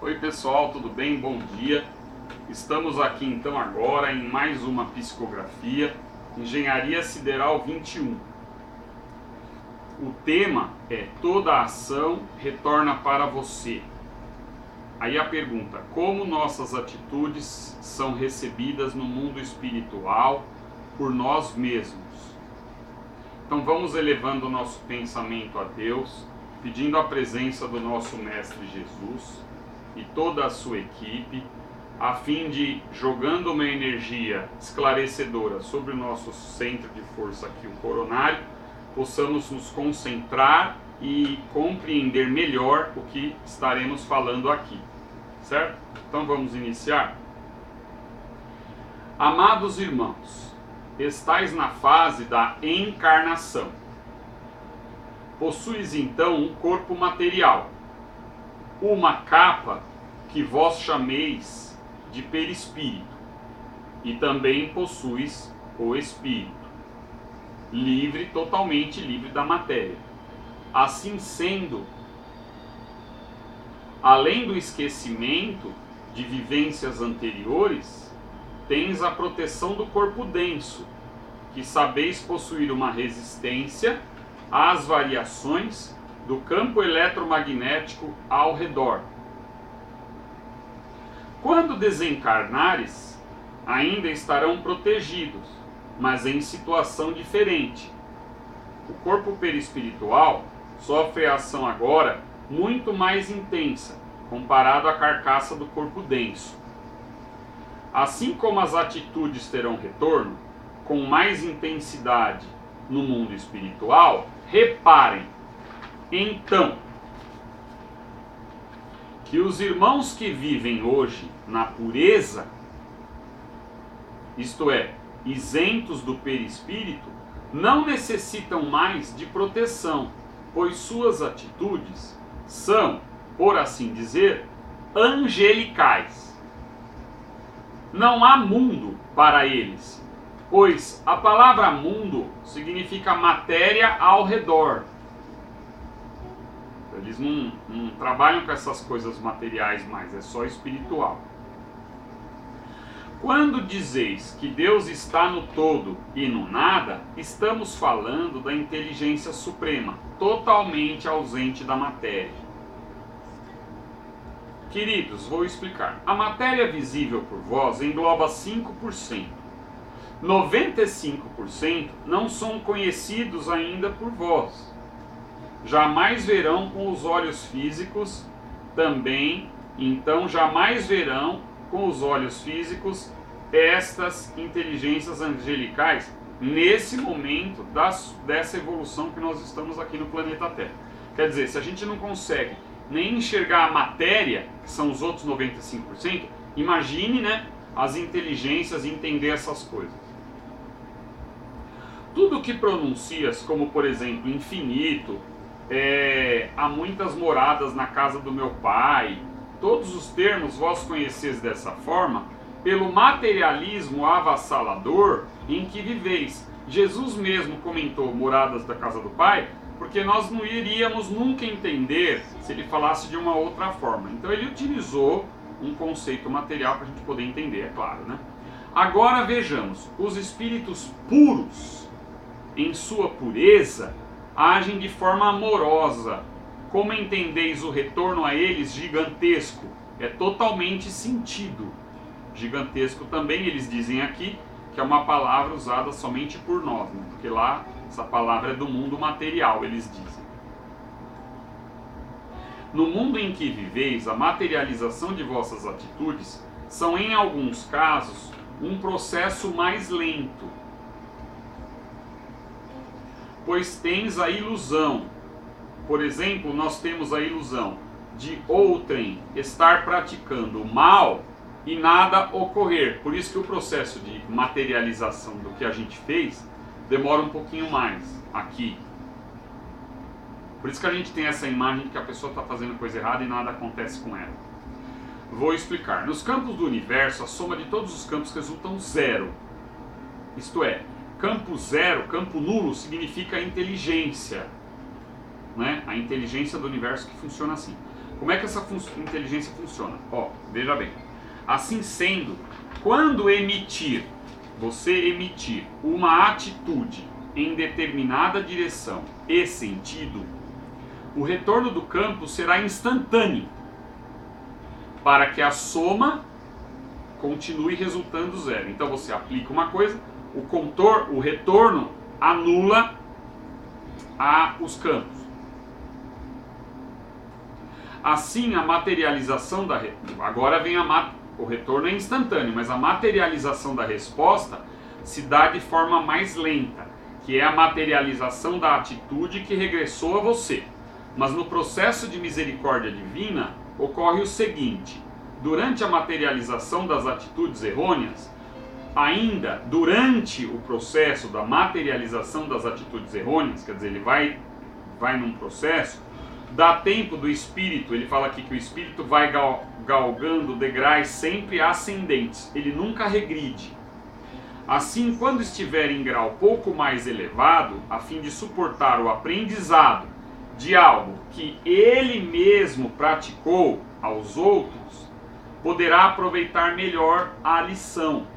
Oi pessoal, tudo bem? Bom dia. Estamos aqui então agora em mais uma psicografia, Engenharia Sideral 21. O tema é Toda ação retorna para você. Aí a pergunta, como nossas atitudes são recebidas no mundo espiritual por nós mesmos? Então vamos elevando o nosso pensamento a Deus, pedindo a presença do nosso Mestre Jesus e toda a sua equipe, a fim de, jogando uma energia esclarecedora sobre o nosso centro de força aqui, o coronário, possamos nos concentrar e compreender melhor o que estaremos falando aqui, certo? Então vamos iniciar. Amados irmãos, estais na fase da encarnação. Possuis então um corpo material, uma capa que vós chameis de perispírito, e também possuis o espírito, totalmente livre da matéria. Assim sendo, além do esquecimento de vivências anteriores, tens a proteção do corpo denso, que sabeis possuir uma resistência às variações do campo eletromagnético ao redor. Quando desencarnares, ainda estarão protegidos, mas em situação diferente. O corpo perispiritual sofre a ação agora muito mais intensa, comparado à carcaça do corpo denso. Assim como as atitudes terão retorno, com mais intensidade no mundo espiritual, reparem, então, que os irmãos que vivem hoje na pureza, isto é, isentos do perispírito, não necessitam mais de proteção, pois suas atitudes são, por assim dizer, angelicais. Não há mundo para eles, pois a palavra mundo significa matéria ao redor. Eles não trabalham com essas coisas materiais mais, é só espiritual. Quando dizeis que Deus está no todo e no nada, estamos falando da inteligência suprema, totalmente ausente da matéria. Queridos, vou explicar. A matéria visível por vós engloba 5%. 95% não são conhecidos ainda por vós. Jamais verão com os olhos físicos também, então jamais verão com os olhos físicos estas inteligências angelicais nesse momento dessa evolução que nós estamos aqui no planeta Terra. Quer dizer, se a gente não consegue nem enxergar a matéria, que são os outros 95%, imagine, né, as inteligências entender essas coisas. Tudo que pronuncias, como por exemplo infinito, há muitas moradas na casa do meu pai, todos os termos vós conheceis dessa forma, pelo materialismo avassalador em que viveis. Jesus mesmo comentou moradas da casa do pai, porque nós não iríamos nunca entender se ele falasse de uma outra forma. Então ele utilizou um conceito material para a gente poder entender, é claro, né? Agora vejamos, os espíritos puros, em sua pureza, agem de forma amorosa. Como entendeis o retorno a eles gigantesco? É totalmente sentido. Gigantesco também, eles dizem aqui, que é uma palavra usada somente por nós, né? Porque lá essa palavra é do mundo material, eles dizem. No mundo em que viveis, a materialização de vossas atitudes são, em alguns casos, um processo mais lento, pois tens a ilusão. Por exemplo, nós temos a ilusão de outrem estar praticando mal e nada ocorrer. Por isso que o processo de materialização do que a gente fez demora um pouquinho mais aqui. Por isso que a gente tem essa imagem de que a pessoa está fazendo coisa errada e nada acontece com ela. Vou explicar. Nos campos do universo, a soma de todos os campos resultam zero. Isto é, campo zero, campo nulo, significa inteligência, né? A inteligência do universo que funciona assim. Como é que essa inteligência funciona? Ó, veja bem. Assim sendo, quando você emitir uma atitude em determinada direção e sentido, o retorno do campo será instantâneo, para que a soma continue resultando zero. Então você aplica uma coisa, o retorno anula os campos. Assim, a materialização agora vem o retorno é instantâneo, mas a materialização da resposta se dá de forma mais lenta, que é a materialização da atitude que regressou a você. Mas no processo de misericórdia divina ocorre o seguinte: durante a materialização das atitudes errôneas, ainda durante o processo da materialização das atitudes errôneas, quer dizer, ele vai num processo, dá tempo do espírito, ele fala aqui que o espírito vai galgando degraus sempre ascendentes, ele nunca regride. Assim, quando estiver em grau pouco mais elevado, a fim de suportar o aprendizado de algo que ele mesmo praticou aos outros, poderá aproveitar melhor a lição.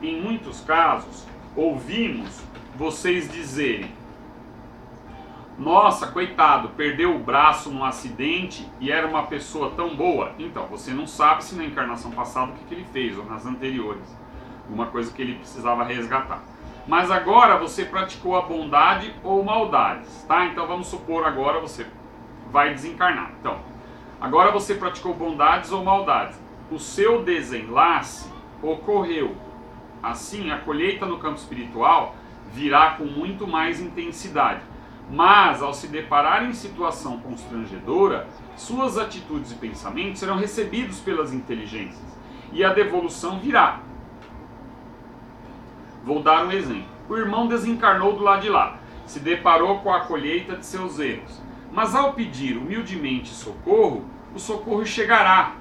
Em muitos casos, ouvimos vocês dizerem: nossa, coitado, perdeu o braço num acidente e era uma pessoa tão boa. Então, você não sabe se na encarnação passada o que ele fez, ou nas anteriores, alguma coisa que ele precisava resgatar. Mas agora você praticou a bondade ou maldades, tá? Então vamos supor agora você vai desencarnar. Então, agora você praticou bondades ou maldades. O seu desenlace ocorreu. Assim, a colheita no campo espiritual virá com muito mais intensidade. Mas, ao se deparar em situação constrangedora, suas atitudes e pensamentos serão recebidos pelas inteligências e a devolução virá. Vou dar um exemplo. O irmão desencarnou do lado de lá, se deparou com a colheita de seus erros, mas ao pedir humildemente socorro, o socorro chegará,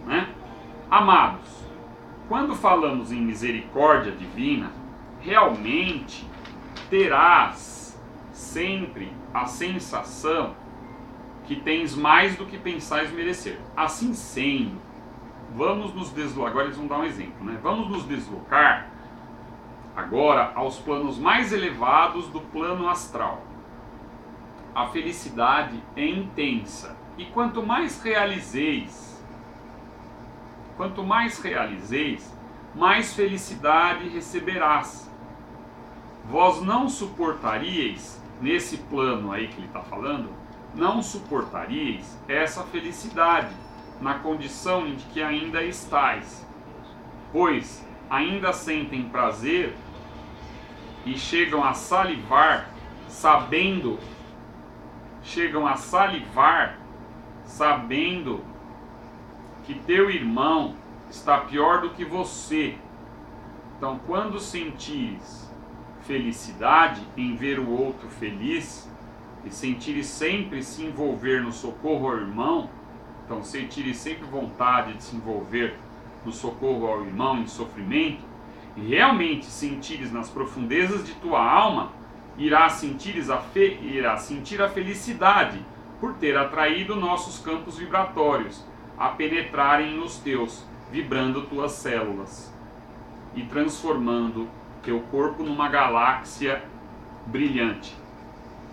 né? Amados, quando falamos em misericórdia divina, realmente terás sempre a sensação que tens mais do que pensais merecer. Assim sendo, vamos nos deslocar, agora eles vão dar um exemplo, né? Vamos nos deslocar agora aos planos mais elevados do plano astral. A felicidade é intensa, e quanto mais realizeis, mais felicidade receberás. Vós não suportaríeis, nesse plano aí que ele está falando, não suportaríeis essa felicidade na condição em que ainda estáis, pois ainda sentem prazer e chegam a salivar sabendo que teu irmão está pior do que você. Então, quando sentires felicidade em ver o outro feliz e sentires sempre se envolver no socorro ao irmão, então sentires sempre vontade de se envolver no socorro ao irmão em sofrimento, e realmente sentires nas profundezas de tua alma, irá sentir a felicidade por ter atraído nossos campos vibratórios a penetrarem nos teus, vibrando tuas células e transformando teu corpo numa galáxia brilhante.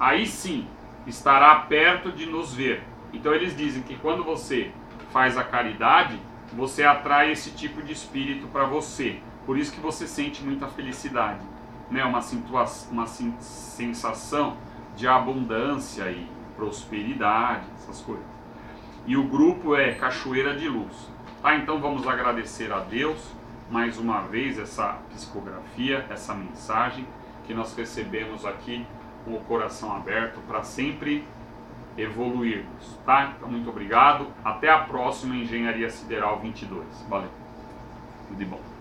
Aí sim, estará perto de nos ver. Então eles dizem que quando você faz a caridade, você atrai esse tipo de espírito para você. Por isso que você sente muita felicidade, né? Uma sensação de abundância e prosperidade, essas coisas. E o grupo é Cachoeira de Luz. Tá? Então vamos agradecer a Deus mais uma vez essa psicografia, essa mensagem que nós recebemos aqui com o coração aberto para sempre evoluirmos. Tá? Então muito obrigado. Até a próxima Engenharia Sideral 22. Valeu. Tudo de bom.